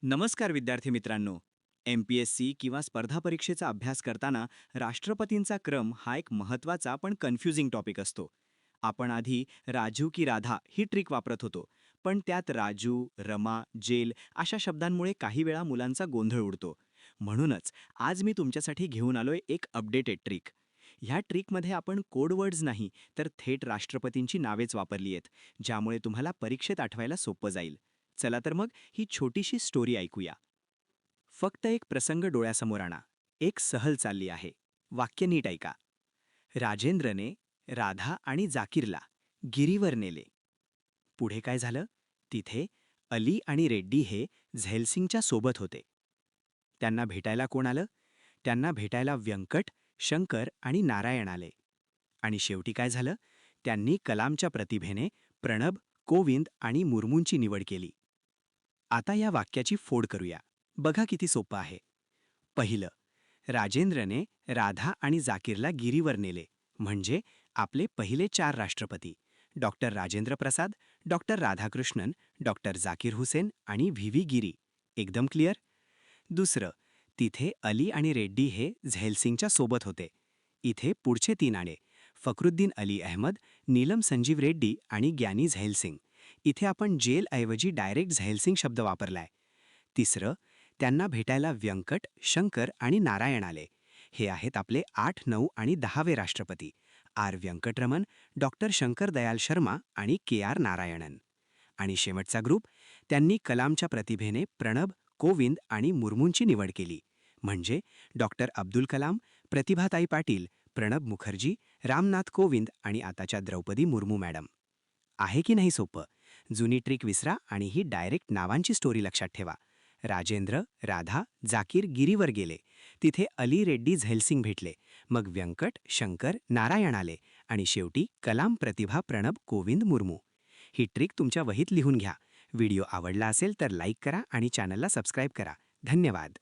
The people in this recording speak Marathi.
नमस्कार विद्यार्थी मित्रांनो. एम-पी-एस-सी किंवा स्पर्धा परीक्षेचा अभ्यास करताना राष्ट्रपतींचा क्रम हा एक महत्त्वाचा पण कन्फ्युजिंग टॉपिक असतो. आपण आधी राजू की राधा ही ट्रिक वापरत होतो, पण त्यात राजू, रमा, जेल अशा शब्दांमुळे काही वेळा मुलांचा गोंधळ उडतो. म्हणूनच आज मी तुमच्यासाठी घेऊन आलोय एक अपडेटेड ट्रिक. ह्या ट्रिकमध्ये आपण कोड वर्ड्स नाही, तर थेट राष्ट्रपतींची नावेच वापरली आहेत, ज्यामुळे तुम्हाला परीक्षेत आठवायला सोपं जाईल. चला तर मग ही छोटीशी स्टोरी ऐकूया. फक्त एक प्रसंग डोळ्यासमोर आणा. एक सहल चालली आहे. वाक्य नीट ऐका. राजेंद्रने राधा आणि जाकीरला गिरीवर नेले. पुढे काय झालं? तिथे अली आणि रेड्डी हे झैलसिंगच्या सोबत होते. त्यांना भेटायला कोण आलं? त्यांना भेटायला व्यंकट, शंकर आणि नारायण आले. आणि शेवटी काय झालं? त्यांनी कलामच्या प्रतिभेने प्रणब, कोविंद आणि मुर्मूंची निवड केली. आता या वाक्याची फोड करूया. बघा किती सोपं आहे. पहिलं, राजेंद्रने राधा आणि जाकीरला गिरीवर नेले, म्हणजे आपले पहिले 4 राष्ट्रपती doctor Rajendra Prasad, doctor Radhakrishnan, doctor Zakir Hussain आणि व्ही व्ही गिरी. एकदम क्लिअर? दुसरं, तिथे अली आणि रेड्डी हे झैलसिंगच्या सोबत होते. इथे पुढचे 3 आणे: फखरुद्दीन अली अहमद, नीलम संजीव रेड्डी आणि ग्यानी झैलसिंग. इथे आपण जेलऐवजी डायरेक्ट झैलसिंग शब्द वापरलाय. तिसरं, त्यांना भेटायला व्यंकट, शंकर आणि नारायण आले. हे आहेत आपले 8, 9 आणि 10वे राष्ट्रपती आर व्यंकटरमण, डॉक्टर शंकर दयाल शर्मा आणि के आर नारायणन. आणि शेवटचा ग्रुप, त्यांनी कलामच्या प्रतिभेने प्रणब, कोविंद आणि मुर्मूंची निवड केली, म्हणजे डॉक्टर अब्दुल कलाम, प्रतिभाताई पाटील, प्रणब मुखर्जी, रामनाथ कोविंद आणि आताच्या द्रौपदी मुर्मू मॅडम. आहे की नाही सोपं? जुनी ट्रिक विसरा आणि ही डायरेक्ट नावांची स्टोरी लक्षात ठेवा. राजेंद्र, राधा, जाकीर गिरीवर गेले. तिथे अली रेड्डी झैलसिंग भेटले. मग व्यंकट, शंकर, नारायण आले आणि शेवटी कलाम, प्रतिभा, प्रणब, कोविंद, मुर्मू. ही ट्रिक तुमच्या वहीत लिहून घ्या. व्हिडिओ आवडला असेल तर लाईक करा आणि चॅनलला सबस्क्राईब करा. धन्यवाद.